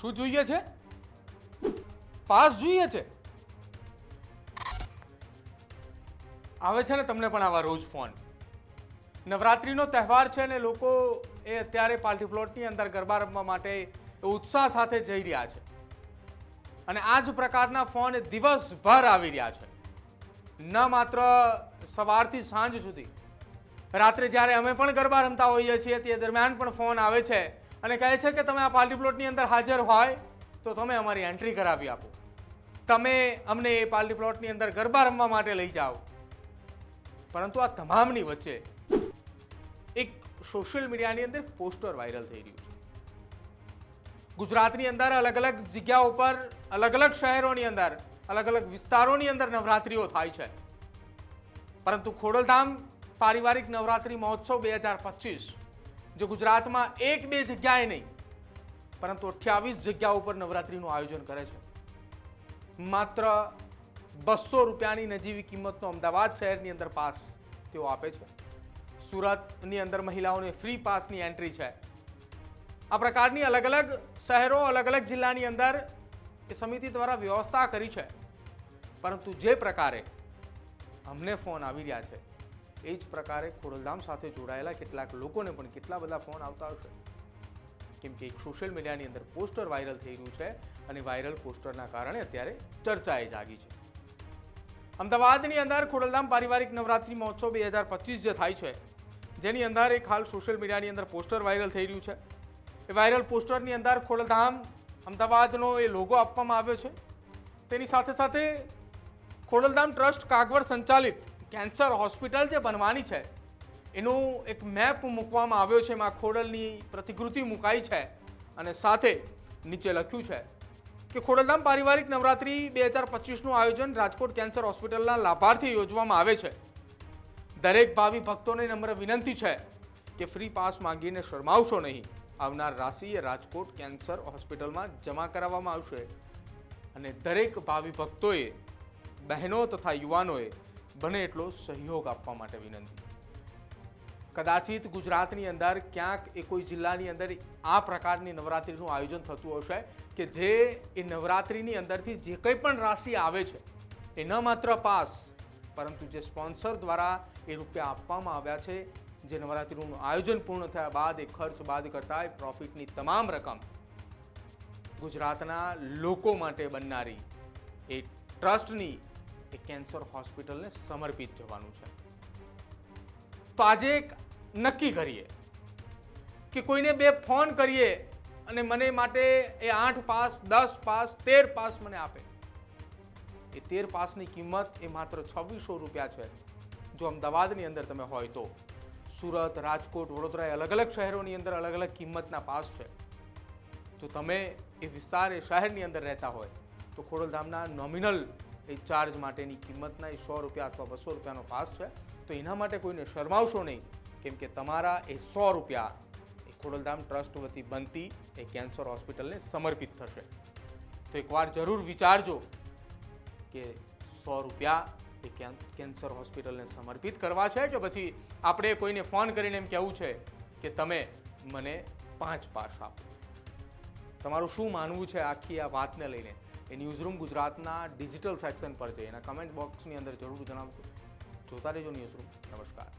શું જોઈએ છે? પાસ જોઈએ છે? આવે છે ને તમને પણ આવા રોજ ફોન. નવરાત્રિનો તહેવાર છે ને લોકો એ અત્યારે પાર્ટી પ્લોટની અંદર ગરબા રમવા માટે ઉત્સાહ સાથે જઈ રહ્યા છે અને આ જ પ્રકારના ફોન દિવસભર આવી રહ્યા છે. ન માત્ર સવારથી સાંજ સુધી, રાત્રે જ્યારે અમે પણ ગરબા રમતા હોઈએ છીએ તે દરમિયાન પણ ફોન આવે છે અને કહે છે કે તમે આ પાર્ટી પ્લોટની અંદર હાજર હોય તો તમે અમારી એન્ટ્રી કરાવી આપો, તમે અમને એ પાર્ટી પ્લોટની અંદર ગરબા રમવા માટે લઈ જાઓ. પરંતુ આ તમામની વચ્ચે એક સોશિયલ મીડિયાની અંદર પોસ્ટર વાયરલ થઈ રહ્યું છે. ગુજરાતની અંદર અલગ અલગ જગ્યાઓ પર, અલગ અલગ શહેરોની અંદર, અલગ અલગ વિસ્તારોની અંદર નવરાત્રિઓ થાય છે. પરંતુ ખોડલધામ પારિવારિક નવરાત્રિ મહોત્સવ 2025 જે ગુજરાતમાં એક બે જગ્યાએ નહીં પરંતુ 28 જગ્યાઓ પર નવરાત્રિનું આયોજન કરે છે. માત્ર 200 રૂપિયાની નજીવી કિંમતનો અમદાવાદ શહેરની અંદર પાસ તેઓ આપે છે. સુરતની અંદર મહિલાઓને ફ્રી પાસની એન્ટ્રી છે. આ પ્રકારની અલગ અલગ શહેરો, અલગ અલગ જિલ્લાની અંદર એ સમિતિ દ્વારા વ્યવસ્થા કરી છે. પરંતુ જે પ્રકારે અમને ફોન આવી રહ્યા છે એ જ પ્રકારે ખોડલધામ સાથે જોડાયેલા કેટલાક લોકોને પણ કેટલા બધા ફોન આવતા હશે. કેમ કે એક સોશિયલ મીડિયાની અંદર પોસ્ટર વાયરલ થઈ રહ્યું છે અને વાયરલ પોસ્ટરના કારણે અત્યારે ચર્ચાએ જાગી છે. અમદાવાદની અંદર ખોડલધામ પારિવારિક નવરાત્રિ મહોત્સવ 2025 જે થાય છે, જેની અંદર એક હાલ સોશિયલ મીડિયાની અંદર પોસ્ટર વાયરલ થઈ રહ્યું છે. એ વાયરલ પોસ્ટરની અંદર ખોડલધામ અમદાવાદનો એ લોગો આપવામાં આવ્યો છે. તેની સાથે સાથે ખોડલધામ ટ્રસ્ટ કાગવડ સંચાલિત કેન્સર હોસ્પિટલ જે બનવાની છે એનું એક મેપ મૂકવામાં આવ્યો છે. એમાં ખોડલની પ્રતિકૃતિ મુકાઈ છે અને સાથે નીચે લખ્યું છે કે ખોડલધામ પારિવારિક નવરાત્રિ 2025નું આયોજન રાજકોટ કેન્સર હોસ્પિટલના લાભાર્થી યોજવામાં આવે છે. દરેક ભાવિ ભક્તોને નમ્ર વિનંતી છે કે ફ્રી પાસ માંગીને શરમાવશો નહીં. આવનાર રાશિ એ રાજકોટ કેન્સર હોસ્પિટલમાં જમા કરાવવામાં આવશે અને દરેક ભાવિ ભક્તોએ, બહેનો તથા યુવાનોએ બને એટલો સહયોગ આપવા માટે વિનંતી. કદાચિત ગુજરાતની અંદર ક્યાંક એ કોઈ જિલ્લાની અંદર આ પ્રકારની નવરાત્રિનું આયોજન થતું હશે કે જે એ નવરાત્રિની અંદરથી જે કંઈ પણ રાશિ આવે છે એ ન માત્ર પાસ પરંતુ જે સ્પોન્સર દ્વારા એ રૂપિયા આપવામાં આવ્યા છે, જે નવરાત્રિનું આયોજન પૂર્ણ થયા બાદ એ ખર્ચ બાદ કરતા એ પ્રોફિટની તમામ રકમ ગુજરાતના લોકો માટે બનનારી એ ટ્રસ્ટની એ કેન્સર હોસ્પિટલને સમર્પિત જવાનું છે. તો આજે એક નક્કી કરીએ કે કોઈને બે ફોન કરીએ અને મને માટે એ 8 પાસ, 10 પાસ, 13 પાસ મને આપે. એ 13 પાસની કિંમત એ માત્ર 2600 રૂપિયા છે. જો અમદાવાદની અંદર તમે હોય તો. સુરત, રાજકોટ, વડોદરા અલગ અલગ શહેરોની અંદર અલગ અલગ કિંમતના પાસ છે. જો તમે એ વિસ્તાર, એ શહેરની અંદર રહેતા હોય તો ખોડલધામના નોમિનલ એ ચાર્જ માટેની કિંમતના એ 100 રૂપિયા અથવા 200 રૂપિયાનો પાસ છે. તો એના માટે કોઈને શરમાવશો નહીં, કેમ કે તમારા એ 100 રૂપિયા એ ખોડલધામ ટ્રસ્ટ વતી બનતી એ કેન્સર હોસ્પિટલને સમર્પિત થશે. તો એકવાર જરૂર વિચારજો કે 100 રૂપિયા એ કેન્સર હોસ્પિટલને સમર્પિત કરવા છે કે પછી આપણે કોઈને ફોન કરીને એમ કહેવું છે કે તમે મને 5 પાસ આપો. તમારું શું માનવું છે આખી આ વાતને લઈને એ ન્યૂઝરૂમ ગુજરાતના ડિજિટલ સેક્શન પર છે, એના કમેન્ટ બોક્સની અંદર જરૂર જણાવજો. જોતા રહેજો ન્યૂઝરૂમ. નમસ્કાર.